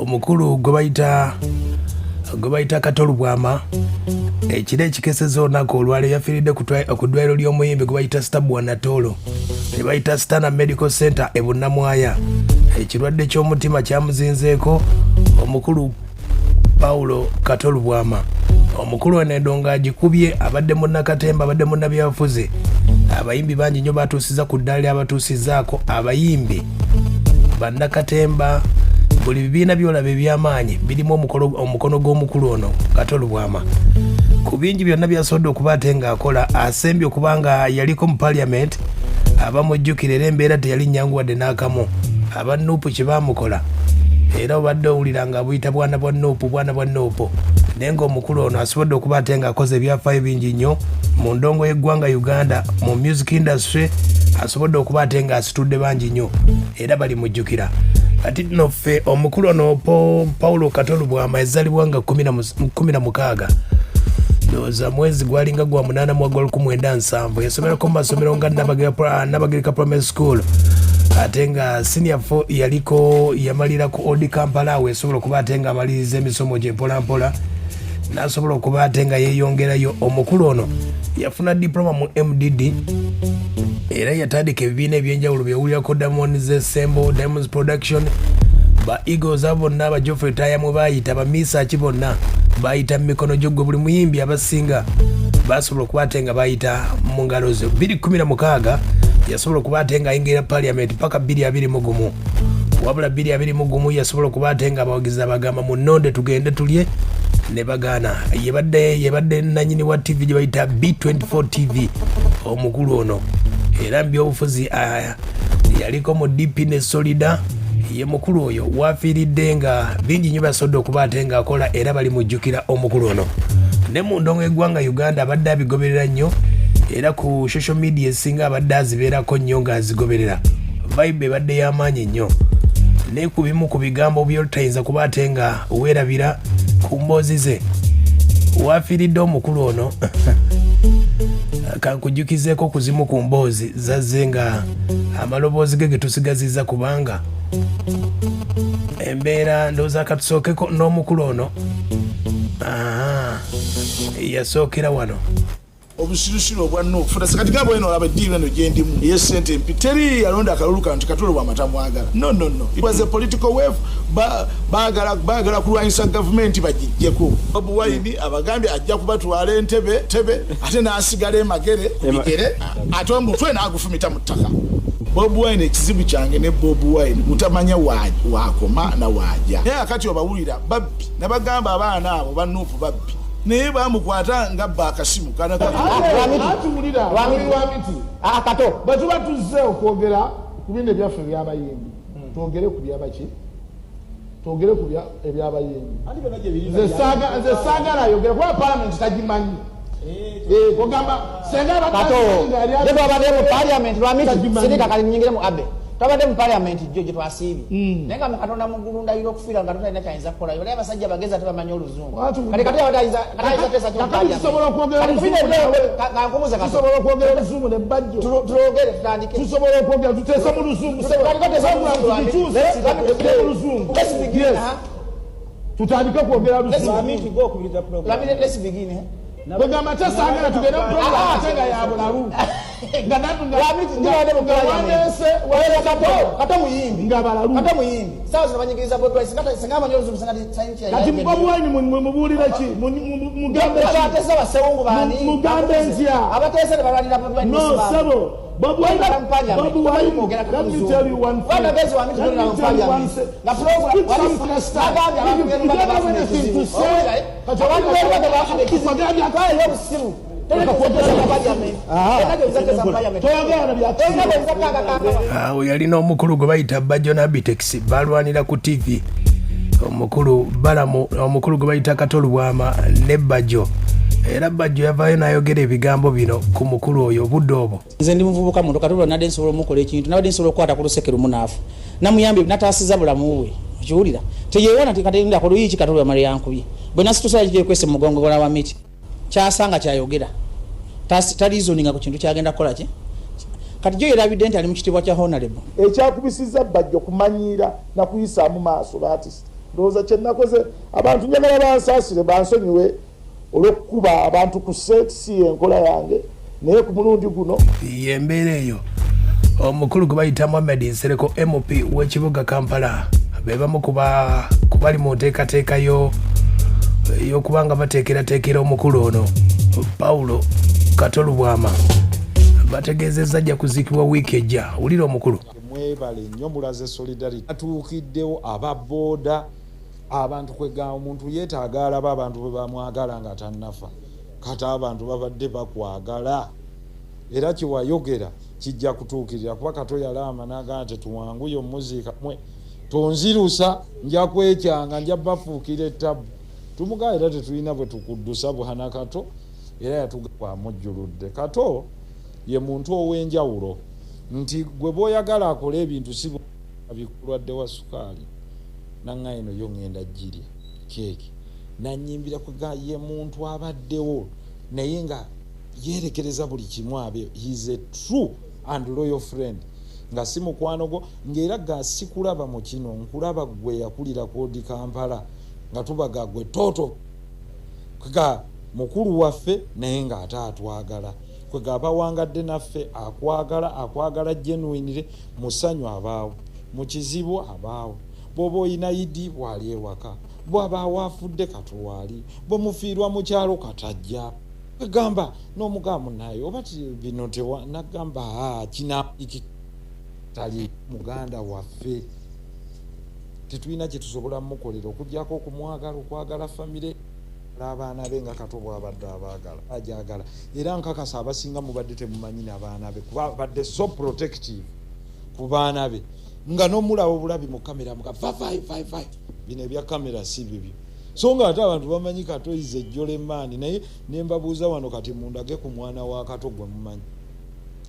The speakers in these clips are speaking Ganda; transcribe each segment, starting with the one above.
omukulu gwe bayita Kato Lubwama ekire ekikeseza olunaku olwaleero yafiiridde ku ddwaliro ly'omuyimbi gwe bayita Lubwama ne bayita Stana Medical Center e Bunnamwaya. Ekirwadde ky'omutima kyamuzinzeeko omukulu Paulo Kato Lubwama. Omukulu ono endonga agikubye, abadde munnakatemba, abadde munnabyabufuzi. Abayimbi bangi nnyo batuusiza ku ddaala ly'abatuusizzaako. Abayimbi bannakatemba, buli bibiina byolaba eby'amaanyi birimu omukono gw'omukulu ono Kato Lubwama. Ku bingi byonna byasobodde okuba ate ng'akola, asembye okuba nga yaliko mu parliament. Abamujjukira era embeera teyali nnyangu wadde n'akamu. Aba Nuupu kye baamukola era obadde owulira nga buyita bwana bwa Nuupu. Naye ng'omukulu ono asobodde okuba ate ng'akoze ebyafaayo bingi nnyo mu ndongo y'eggwanga Uganda, mu music industry. Asobodde okuba ate ng'asitudde bangi nnyo era balimujjukira. Kati nno ffe omukulu ono Paulo Kato Lubwama yazaalibwa nga 16 ndowooza mwezi gwalinga gwa 8 mu gwa 1997. Yasomerako mu masomero nga Nabagereka Primary School, ate nga senior 4 yaliko yamalira ku Old Kampala awo esobola okuba ate nga amaliriza emisomo gye mpolampola, n'asobola okuba ate nga yeeyongerayo. Omukulu ono yafuna diploma mu MDD era yatandika ebibiina ebyenjawulo byewulirako Diamonds Sembo, Diamonds Production, ba Eagles abo bonna, aba Geoffrey Tayamu bayita, ba Misaki bonna bayita mu mikono gyo. Gwe buli muyimbi abasinga basobola okuba ate nga bayita mu ngalo ze. 2016 yasobola okuba ate nga ayingira parliament paka 2021, wabula 2021 yasobola okuba ate nga abawagizi abagamba mu nnonde tugende tulye ne bagaana. Yebadde nanyini wa TV gye bayita B24 TV omukulu ono, era mbyobufuzi yaliko mu DP ne Solida. Ye mukulu oyo wafiiridde nga bingi nnyo basobodde okuba ate nga akola era bali mujjukira omukulu ono. Ne mu ndongo y'eggwanga Uganda abadde abigoberera nnyo era ku social media esinga abadde azibeerako nnyo ng'azigoberera. Vibe ebadde y'amaanyi nnyo, ne ku bimu ku bigambo by'otayinza kuba ate nga weerabira ku mboozi ze. Wafiiridde omukulu ono kankujjukizeeko ku zimu ku mboozi zazze nga amaloboozi ge tusigazizza, kubanga embeera ndowooza katusookeko n'omukulu ono yasookera wano. Obusirusiru obwa Nuupu funa kati gabo eno olaba eddiini eno gye ndimu ey'essente empi teri yalonda akalulu kantu Kato Lubwama tamwagala. No. It was a political wave. Baagala kulwanyisa gavumenti bagijjeko. Bobi Wine abagambye ajja kubatwala Entebbe ate n'asigala emagere ate omutwe n'agufumita mu ttaka. Bobi Wine ekizibu kyange ne Bobi Wine mutamanya wakoma na waajja. Naye akati obawulira babbi ne bagamba abaana abo ba Nuupu babbi naye bamukwata nga bakasimu kana Kato batuba tuzze okwogera ku bino ebyaffe by'abayimbi, twogere ku byabaki, twogere ku ebyabayimbi. Nze saagala ayogera kuba parliament tagimanyi. Kugamba senga Kato lebo abadde mu parliament lwamiti sirika kali nyingire mu abe tabadde mu parliament jjo gye twasiibye naye nga Katonda muggulu ndayira okufiira nga Katonda kyayinza kukola yole abasajja bageza tebamanyi oluzungu kati Katonda atayinza tesa ky'ompalya tusobola okwogera kankubuza Kato tusobola okwogera oluzungu ne bajjo tulogere tutandike tusobola okwogera tuteesa mu luzungu tutandike kwogera oluzungu. Let's begin. Kugamba tasangala tugenda mu program atenga ya bulamu nga nanunga Kato muyimbi Kato muyimbi sawa zinabanyigiriza Bobi Wine singa amanyi oluzungu sayinchi ya kati Bobi Wine mubulira ki mugambe batesa basewungu bani mugambe ntya abatesa ne balwanira Bobi Wine no sebo Bobi Wine Bobi Wine let me tell you one thing. Wana bezi wa miti kuna mpanya na program yalina omukulu gwe bayita Bajjo Nabitex balwanira ku TV. Omukulu balamu omukulu gwe bayita Kato Lubwama ne Bajjo, era Bajjo yavaayo n'ayogera ebigambo bino ku mukulu oyo obudde obwo. Nze ndi muvubuka muntu Kato nadde nsobola omukola ekintu nabadde nsobola okukwata ku lusekero munaafu namuyambye nataasiza bulamu bwe okiwulira teyeewona tikatenda ku luyiki Kato Lubwama yankubye bwe nasitusala kigiye kwese mu mugongo gwa miti kyasanga kyayogera talizoninga ku kintu kyagenda kukola ki kati jo erabidde nti ali mu kitibwa kya honorable ekyakubisiza Bajjo kumanyira na kuyisa mu maaso artist ndowooza kyenakoze abantu njagala bansaasire bansonyiwe olw'okukuba abantu ku si enkola yange naye ku mulundi guno yembeera eyo omukulu gwe bayita Mohamed Nsereko MP w'ekibuga Kampala bebamu kubali mu nteekateeka y'okubanga bateekerateekera omukulu ono Paulo Kato Lubwama bategeezezza ajja kuziikibwa wiiki ejja. Wulira omukulu. Mwebale nnyo mulaze solidarity atuukiddewo ababooda abantu kwegamba omuntu yeetaaga alaba abantu bwe bamwagala nga tannafa kati abantu babadde bakwagala era kiwayogera kijja kutuukirira kuba Kato yalaama n'agamba tetuwanguye omuziika mwe tonzirusa nja kwekyanga nja bafuukira ettabu tumugaa era tetulina bwe tukuddusa bwana Kato era yatugwamujjuludde. Kato ye muntu ow'enjawulo nti gwe bw'oyagala akole ebintu si bikulwadde wa sukaali nanga eno yo ngenda jirya keeki nanyimbira kwega ye muntu abaddewo naye nga yerekereza buli kimu abe. He is a true and loyal friend nga si mukwano gwo ng'era gasikulaba mu kino nkulaba gwe yakulira kodi Kampala nga tubaga gwe toto kwega mukulu waffe naye nga ate atwagala kwega abawangadde naffe akwagala genuinely musanyu abaawo mu kizibu abaawo bw'oba oyina idi bwali ewaka bw'abaawo afudde Kato waali bw'omufiirwa mu kyalo katajja gamba n'omugamu naye oba bino nagamba kinaiki tali muganda waffe tetulina kye tusobola mukolera okugyako okumwagala okwagala famire n'abaana be nga Kato bw'abadde abaagala ajagala era nkakasa abasinga mubadde temumanyi n'abaana be kuba badde so protective ku baana be nga n'omulaba obulabi mu kamera muka vai bino ebya kamera si bibyo so nga ate abantu bamanyi Kato is a jolly man naye nembabuuza wano kati mundage ku mwana wa Kato gwe mumanyi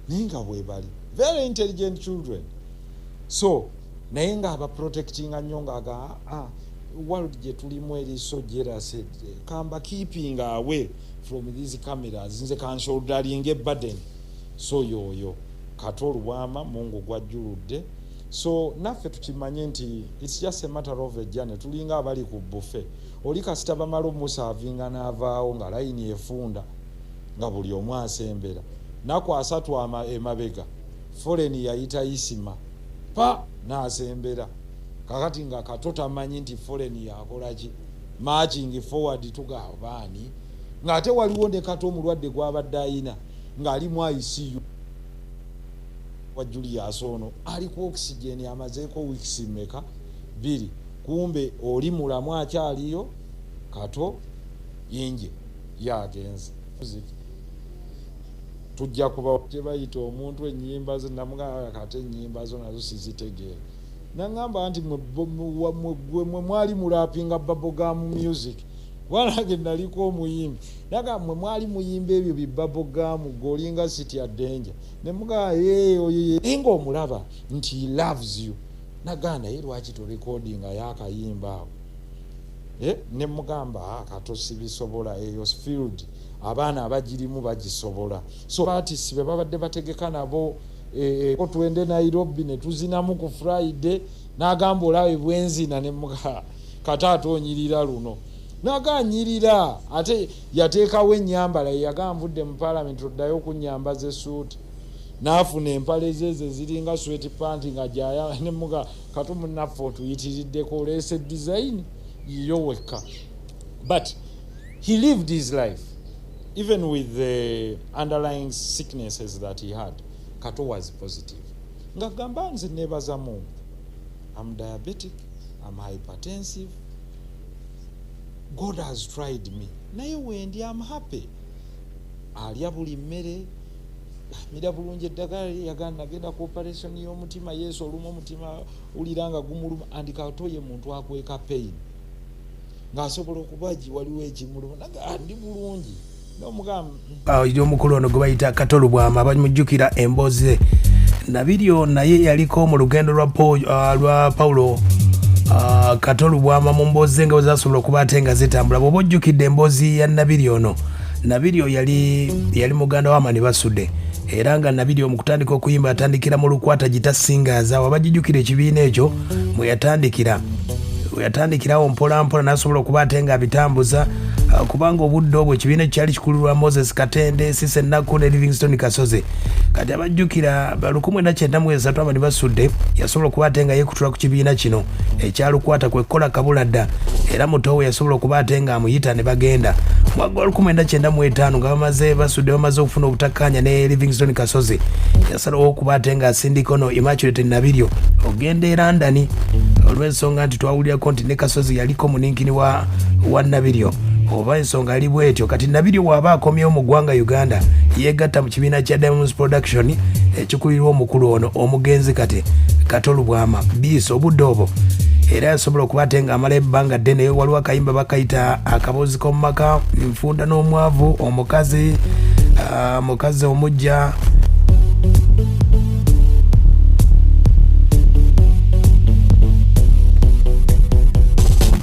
naye nga bwe bali very intelligent children so naye nga abaprotectinga nnyo ng'aga world gye tulimu eri so jealous kamba keeping away from these cameras nze kansoldalinga ebaden so yoyo Kato Lubwama Mungu gwajjuludde. So naffe tukimanye nti it's just a matter of a journey. Tulinga abali ku buffet oli kasita bamala omusavinga n'avaawo nga layini efunda nga buli omu asembera nakwasa twama emabega foreign yayita isima pa n'asembera kakati nga Kato tamanyi nti foreign yakolaki marching forward tugabaani ng'ate waliwo ne Kato omulwadde gw'abadde ayina ng'ali mu ICU wa Julius ono ali ku oxygen amazeeko weeks meka 2 kumbe oli mulamu akyaliyo Kato yinje yagenze tujja kuba tebayita omuntu ennyimba ze namuga kate ennyimba zo nazo sizitegeera nangamba nti mwe mwali mulapinga bubblegum music wanage naliko omuyimbi naga mwe mwali muyimba ebyo bibubblegum golinga city ya danger nemuga ingo omulaba nti he loves you nagana lwaki to recording yakayimba nemugamba Kato sibisobola eyo field abaana abagirimu bagisobola so artists be babadde bategeka nabo ko twende Nairobi ne tuzinamu ku Friday nagamba olawe bwenzina nemuga Kato onyirira luno naganyirira ate yateekawo ennyambala yagambudde mu parliament oddayo okunyamba ze suit naafuna empale ze ziringa sweat pant nga jaya nemuga Kato munnaffe otuyitiriddeko oleese design yo wekka but he lived his life even with the underlying sicknesses that he had. Kato was positive nga gamba nze nebaza Mungu I'm diabetic, I'm hypertensive, God has tried me naye wendi I'm happy alya buli mmere mira bulungi eddagala yaganda genda ku operation y'omutima Yesu olumu omutima uliranga gumuluma and Kato ye muntu akweka pain ng'asobola okubaji waliwo ekimuluma naga ndi bulungi iri omukulu ono gwe bayita Kato Lubwama abamujjukira emboozi na video naye yaliko mu lugendo lwa Paulo Kato Lubwama mu mboozi nga zasobola okuba ate nga zitambula bw'oba ojjukidde emboozi ya Nabiri ono Nabiri yali muganda wa Amani Basudde era nga Nabiri mu kutandika okuyimba atandikira mu lukwata gita singers abagijjukira ekibiina ekyo mwe yatandikira yatandikirawo mpolampola n'asobola okuba ate nga abitambuza kubanga obudde obwo ekibiina kyali kikulirwa Moses Katende, Sise Ennaku ne Livingstone Kasoze. Kati abajjukira 1993 abani basudde yasobola okuba ate nga yeekutula ku kibiina kino ekyalukwata kwekkola Kabuladda era mutowe yasobola okuba ate nga amuyita ne bagenda mu 1995 nga bamaze okufuna obutakkaanya ne Livingstone Kasoze yasalawo okuba ate nga asindika ono Immaculate Nabiryo ogenda e London olw'ensonga nti twawulirako nti ne Kasoze yaliko muninkini wa Nabiryo oba ensonga ali bwetyo. Kati Nabiryo bw'aba akomyewo mu ggwanga Uganda yeegatta mu kibiina kya Diamonds Production ekikulirwa omukulu ono omugenzi kati Kato Lubwama biiso obudde obwo era yasobola okuba ate nga amala ebbanga ddene waliwo akayimba bakayita akabozi k'omu maka nfunda n'omwavu omukazi omujja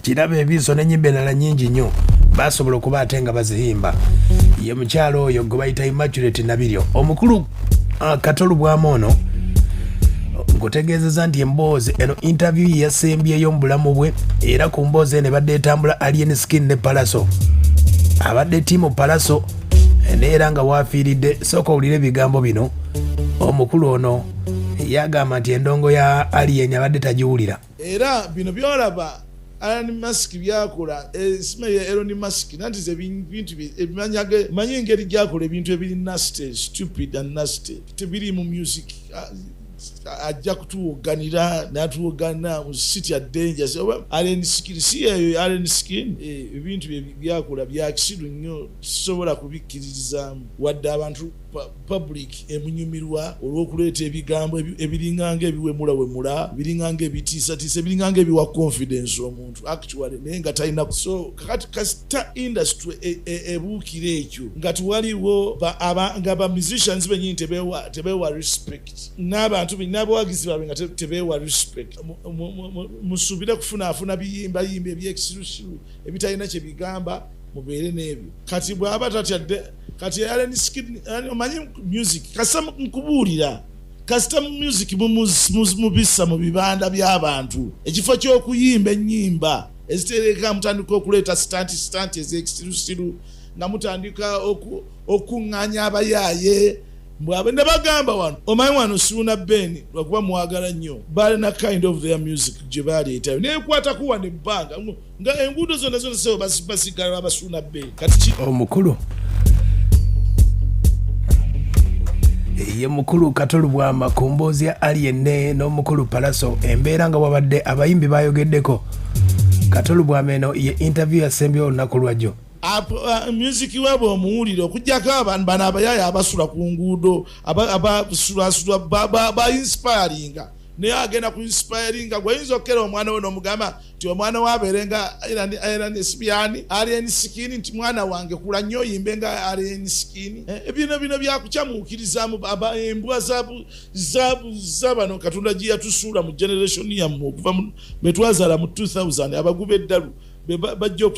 kiraba ebiiso n'ennyimba endala nnyingi nnyo basobola okuba ate nga bazihimba. Ye mukyalo oyo gwe bayita Immaculate Nabiryo omukulu Kato Lubwama ono ngotegeezeza nti emboozi eno interview yasembyeyo mu bulamu bwe era ku mboozi eno ebadde etambula Alien Skin ne Palaso abadde ttiimu Palaso neera nga waafiiridde. Sooka owulire ebigambo bino omukulu ono yagamba nti endongo ya Alien abadde tagiwulira era bino byolaba Elon Musk byakola esimaye Elon Musk nanti ze bintu ebimanyage manyi engeri gyakola ebintu ebiri nasty stupid and nasty tebiri mu music ajja kutuwoganira natuwogana mu city ya danger Allen Skin si eyo Allen Skin ebintu byakola bya kisiru nnyo sobola kubikkirizamu wadde abantu public emunyumirwa olw'okuleeta ebigambo ebiringanga ebiwemula biringanga ebitiisatiisa ebiringanga ebiwa confidence omuntu actually naye nga talina so kasita industry ebuukira ekyo nga tuwaliwo nga ba musicians benyini tebewa respect n'abantu n'abawagizi baabwe nga tebewa respect musuubire kufunaafuna biyimba ebyekisirusiru ebitalina kye bigamba mubeere n'ebyo kati bw'aba tatyadde kati Allen Skin omanyi music kasita nkubuulira kasita music mubissa mu bibanda by'abantu ekifo ky'okuyimba ennyimba ezitereka mutandika okuleeta stanti ez'ekisirusiru nga mutandika okuŋŋaanya abayaaye mbwabe ne bagamba wano omanyi wano Suna Ben lwakuba mwagala nnyo balina kind of their music gye baleetayo neekwatako wano ebbanga nga enguudo zonna sebo basigala abasuna Ben kati omukulu ye mukulu Kato Lubwama ku mboozi ya Alien n'omukulu Palaso embeera nga wabadde abayimbi bayogeddeko. Kato Lubwama eno ye interview yasembyewo olunaku lwajjo music wabo omuwulire okujjako abantu bano abayaya abasula ku nguudo abasulasula ba inspiringa naye agenda ku inspiringa gweyinza okukera omwana we n'omugamba nti omwana waabeere nga Alien Skin Alien Skin nti mwana wange kula nnyo oyimbe nga Alien Skin bino byakukyamuukirizaamu embwa zabano Katonda gye yatusuula mu generation yammwe okuva betwazaala mu 2000 abaguba eddalu bajja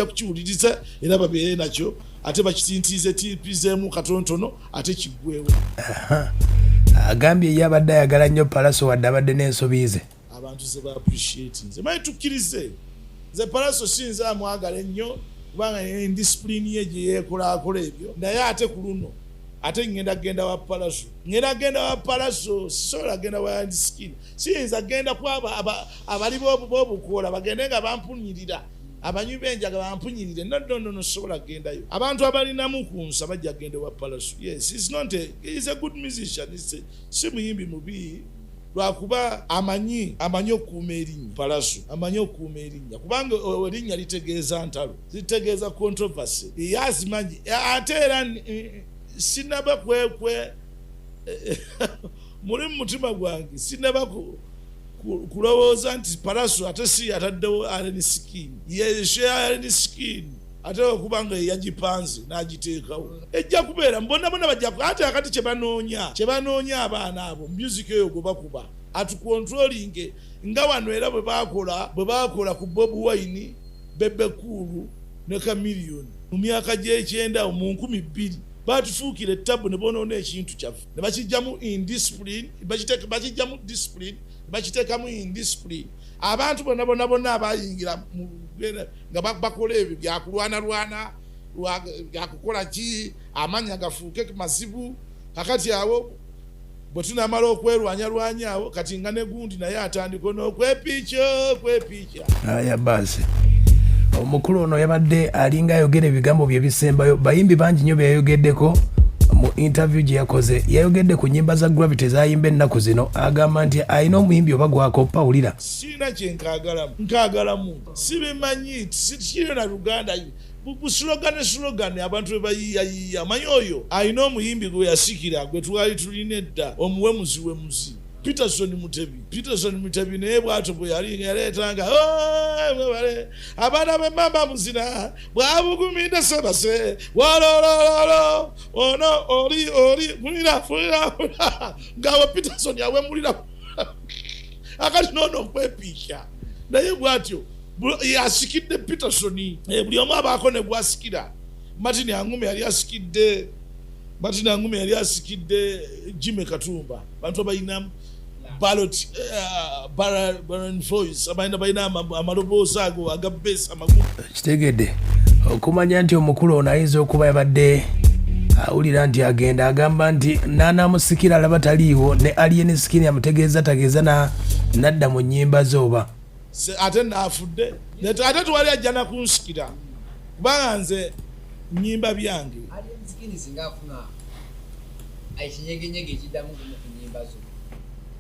kukiwuliriza era babeere nakyo ate bakitintiize tipizeemu katontono ate kiggwewo. Agambye ye abadde ayagala nnyo Palaso wadde abadde n'ensobi ze abantu ze ba appreciate nze manyi tukkirize nze Palaso sinza amwagala ennyo kubanga indiscipline ye gye yeekolaakola ebyo naye ate ku luno ate ngenda wa Palaso sisobola genda wa Alien Skin siyinza genda ku abali b'obukoola bagende nga bampunyirira abanywi benjaga bampunyirire no sobola gendayo abantu abalinamu ku nsa bajja genda wa Palaso. Yes, he's a good musician, si muyimbi mubi lwakuba amanyi okukuuma erinnya Palaso amanyi okukuuma erinnya kubanga erinnya litegeeza ntalo litegeeza controversy yazimanyi ate era sinaba kwekwe muri mu mutima gwange sinaba kulowooza nti Palaso ate si yataddewo Alien Skin yeshe Alien Skin ate okubanga yagipanze n'agiteekawo ejja kubeera mbona bajja ate akati kye banoonya abaana abo music eyo gwe bakuba atukontrolinge nga wano era bwe baakola ku Bob Wine Bebe Cool ne Chameleone mu myaka gy'ekyenda mu 2000 batufuukira ettabu ne bonoona ekintu kyaffe ne bakijjamu indiscipline bakijjamu discipline bakiteekamu indiscipline abantu bonna abayingira nga bakola ebyo byakulwanalwana byakukola ki amanya gafuuke mazibu kakati awo bwe tunamala okwerwanyalwanya awo kati nga ne gundi naye atandika n'okwepiica aya basi omukulu ono yabadde alinga ayogera ebigambo bye bisembayo bayimbi bangi nnyo byayogeddeko mu interview gye yakoze yayogedde ku nnyimba za Gravity ezayimba ennaku zino agamba nti alina omuyimbi oba gwakoppa awulira sirina kye nkaagalamu sibimanyi sikiri na Luganda slogan abantu bwe bayiyayiya manyi oyo alina omuyimbi gwe yasikira gwe twali tulina edda omuwemuzi wemuzi Peterson Mutebi naye bw'atyo bwe yalinga yaleetanga mwebale abaana b'emmamba muzina bwabugumidde sebase walolololo ono oli fulira ng'awo Peterson awemulira akati noono okwepiisha naye bw'atyo yasikidde Peterson buli omu abaako ne bwasikira Martin Angume yali asikidde Jimmy Katumba bantu abayinamu ballot voice abayina amaloboozi ago agabeesi amagumu kitegedde okumanya nti omukulu ono ayinza okuba yabadde awulira nti agenda agamba nti naanamusikira alaba taliiwo ne alien skin amutegeeza nadda mu nnyimba zooba ate naafudde ate twali ajja nakunsikira kubanga nze nnyimba byange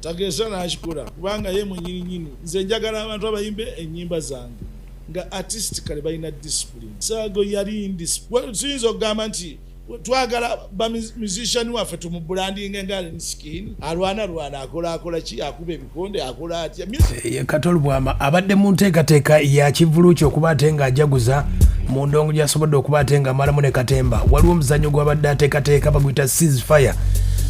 tageesa nakikola kubanga ye mwenyininyini nze njagala abantu abayimbe ennyimba zange nga artistically balina discipline saago yali indiscipline tuyinza okugamba nti twagala ba musician waffe tumubrandinge nga skin alwana akola ki akuba ebikonde akola atya ye Kato Lubwama abadde mu nteekateeka ya kivuluki okuba ate ng'ajaguza mu ndongo gy'asobodde okuba ate ng'amalamu ne katemba waliwo omuzannyo gw'abadde ateekateeka baguyita ceasefire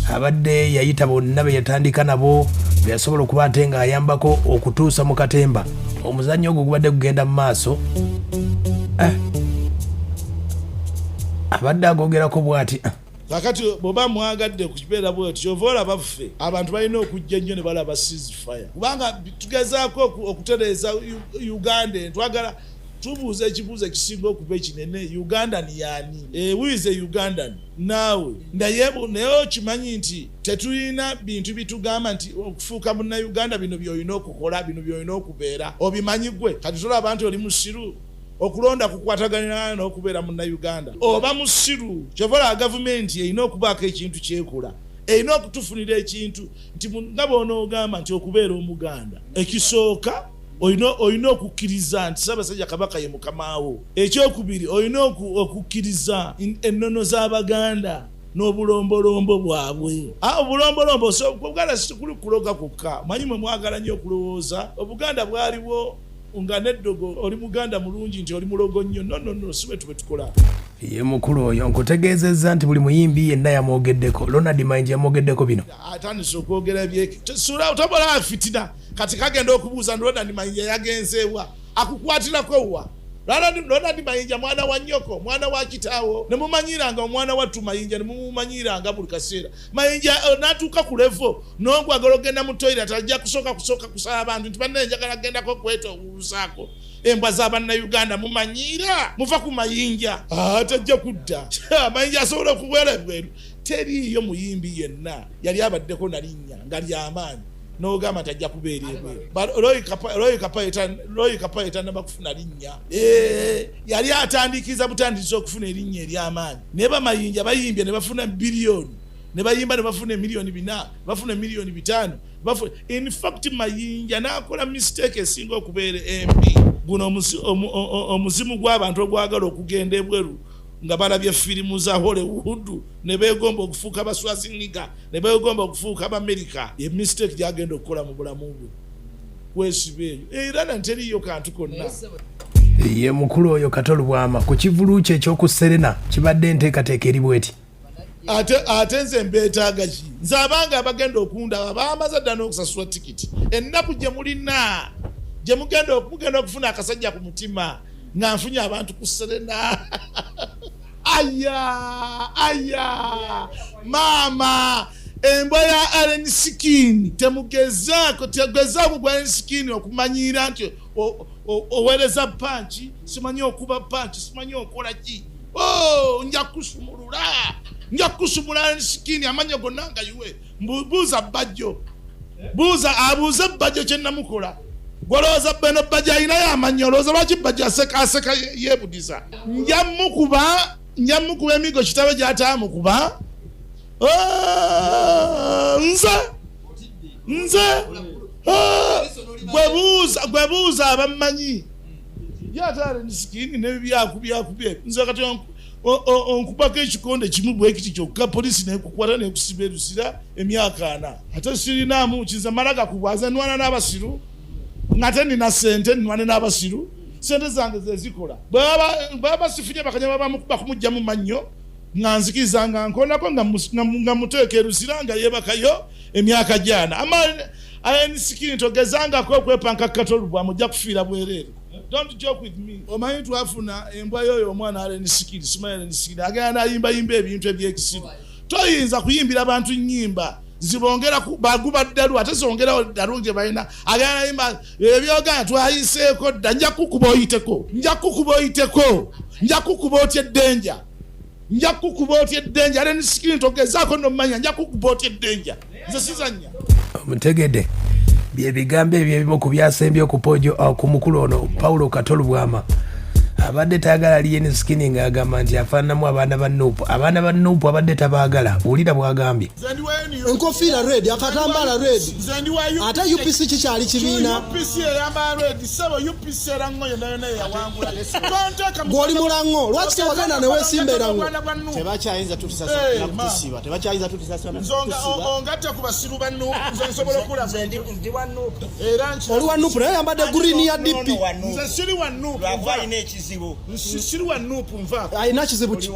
abadde yayita bonna be yatandika nabo byasobola okuba ate ng'ayambako okutuusa mu katemba omuzannyo ogwo gubadde kugenda mu maaso abadde agogerako bw'ati kakati bw'oba mwagadde ku kibeera bw'oti kyova olaba ffe abantu balina okujja nnyo ne balaba ceasefire kubanga tugezaako okutereeza Uganda twagala tubuuza ekibuuzo ekisinga okuba ekinene Ugandan yani wize Ugandan naawe naye okimanyi nti tetulina bintu bitugamba nti okufuuka munnayuganda bino byolina okukola bino byolina okubeera obimanyi gwe kati tolaba nti oli musiru okulonda kukwataganira n'okubeera munnayuganda oba musiru kyovola gavumenti erina okubaako ekintu kyekola erina okutufunira ekintu nti nga bw'onoogamba nti okubeera omuganda ekisooka olina okukkiriza nti Ssaabasajja Kabaka ye mukamaawo ekyokubiri olina okukkiriza ennono z'Abaganda n'obulombolombo bwabwe obulombolombo Obuganda situkuli kuloga kokka manyi mwe mwagala nnyo okulowooza Obuganda bwaliwo nga neddogo oli muganda mulungi nti oli mulogo nnyo no sibe tube tukola ye mukulu oyo nkutegeezezza nti buli muyimbi yenna yamwogeddeko Ronald Mayinja yamwogeddeko bino atandise okwogera sula otabola afitina kati kagenda okubuuza Ronald Mayinja yagenzeewa akukwatirako wa Ronald Mayinja mwana wa nnyoko mwana wa kitaawo ne mumanyiranga omwana wattu Mayinja ne mumumanyiranga buli kaseera Mayinja n'atuuka ku levo n'ogwagala ogenda mu toilet ajja kusooka kusaba abantu nti banne njagala gendako kwetowuusaako embwa z'Abannayuganda mumanyira muva ku Mayinja tajja kudda Mayinja asobola okubeera ebweru teriiyo muyimbi yenna yali abaddeko na linnya nga ly'amaanyi n'ogamba tajja kubeera ebweru Roy Kapayita nabakufuna linnya yali atandikiza butandisi okufuna erinnya ery'amaanyi naye bamayinja bayimbye ne bafuna biliyoni ne bayimba ne bafuna miliyoni 4 bafuna miliyoni 5 in fact Mayinja n'akola mistake esinga okubeera MP guno omuzimu gw'abantu ogwagala okugenda ebweru nga balabye firimu za Hollywood ne beegomba okufuuka baswazingiga ne beegomba okufuuka Abamerika ye mistake gyagenda okukola mu bulamu bwe kwesiba eyo era nanteriyo kantu konna ye mukulu oyo Kato Lubwama ku kivuluki ekyokuserena kibadde enteekateeka eri bweti ate nze mbeetaaga ki nze abanga abagenda okunda abamaze dda n'okusasula tikiti ennaku gye mulina gye mugenda okufuna akasajja ku mutima nga nfunye abantu ku serena aya mama embwa ya Allen Skin temugezaako tegezaako gwa Allen Skin okumanyira nti owereza panchi simanyi okuba panchi simanyi okola ki nja kusumula Allen Skin amanya gonna nga yuwe buuza bajjo abuuze bajjo kye namukola golooza beno bajjo alina yamanya olowooza lwaki bajjo aseka yeebudiza nja mukuba emigo kitabe gy'ataamukuba nze gwebuuza abamanyi yatale nisikini nebyakubye nze kati onkubako ekikonde kimu bwekiti kyokka polisi nekukwata nekusiba erusira emyaka 4 ate sirinaamu kiza malaga kubwaza nwana n'abasiru ngate nina sente nwane n'abasiru sente zange zezikola baba sifunye bakanya bakumujja mu mannyo nga nzikiza nga nkonako nga muteeka erusira nga yebakayo emyaka gyana Allen Skin togezangako okwepanka Kato Lubwama ojja kufiira bwereere. Don't joke with me. Omanyi twafuna embwa yoyo omwana Allen Skin simanyi Allen Skin agenda nayimbayimba ebintu ebyekisiru toyinza kuyimbira abantu nnyimba zibongera baguba ddalu ate zongerawo ddalu gye balina agenda nayimba ebyogana twayiseeko dda nja kukuba otya eddenja Allen Skin togezaako nomanya nja kukuba otya eddenja nze sizanya omutegedde byebigambo ebyo ebimu ku byasembye ku mukulu ono Paulo Kato Lubwama abadde tayagala Allen Skin ng'agamba nti afaananamu abaana ba Nuupu abadde tabaagala wulira bw'agambye enkofiira red akatambala red ate UPC kikyali kibiina gw'oli mulango lwaki tewagenda neweesimba erango tebakyayinza tutisasana ongatte ku basiru ba Nuupu nze nsobola okulaba oli wa Nuupu naye yambadde green ya DP nze siri wa Nuupu siri wa Nuupu nva ayina kizibu ki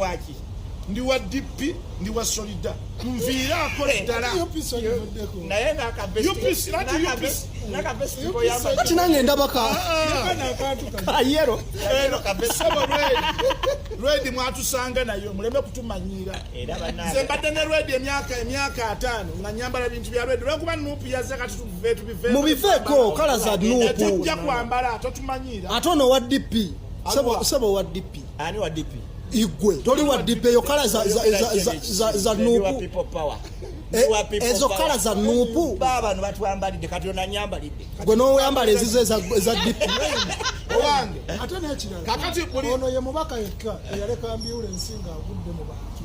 ndi wa DP ndi wa Solida nviiraako ddala kati nange ndabaka ayero Redi mwatusanga nayo muleme kutumanyira nze mbadde ne Redi emyaka 5 nga nyambala bintu bya Redi lwekuba Nuupu yazze kati tubiveeko mubiveeko kala za Nuupu tujja kwambala totumanyira ate ono wa DP sebo wa DP ani wa DP igwe toli wa DP yo kala za Nuupu ezo kala za Nuupu baba no batwambalidde kati ona nyambalidde gwe n'oyambala ezizo za DP owange ate n'ekirala kakati ono ye mubaka yekka eyaleka ambulance nga agudde mu bantu